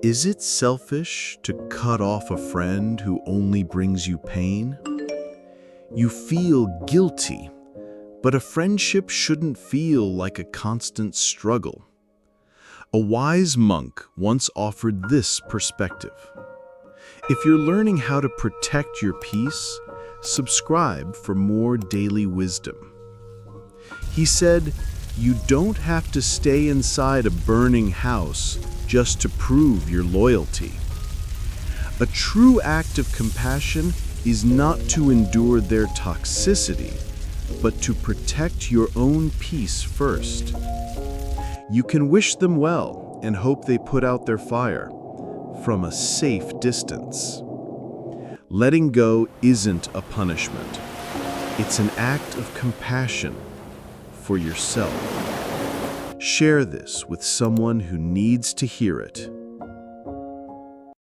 Is it selfish to cut off a friend who only brings you pain? You feel guilty, but a friendship shouldn't feel like a constant struggle. A wise monk once offered this perspective. If you're learning how to protect your peace, subscribe for more daily wisdom. He said, "You don't have to stay inside a burning house just to prove your loyalty. A true act of compassion is not to endure their toxicity, but to protect your own peace first." You can wish them well and hope they put out their fire from a safe distance. Letting go isn't a punishment. It's an act of compassion for yourself. Share this with someone who needs to hear it.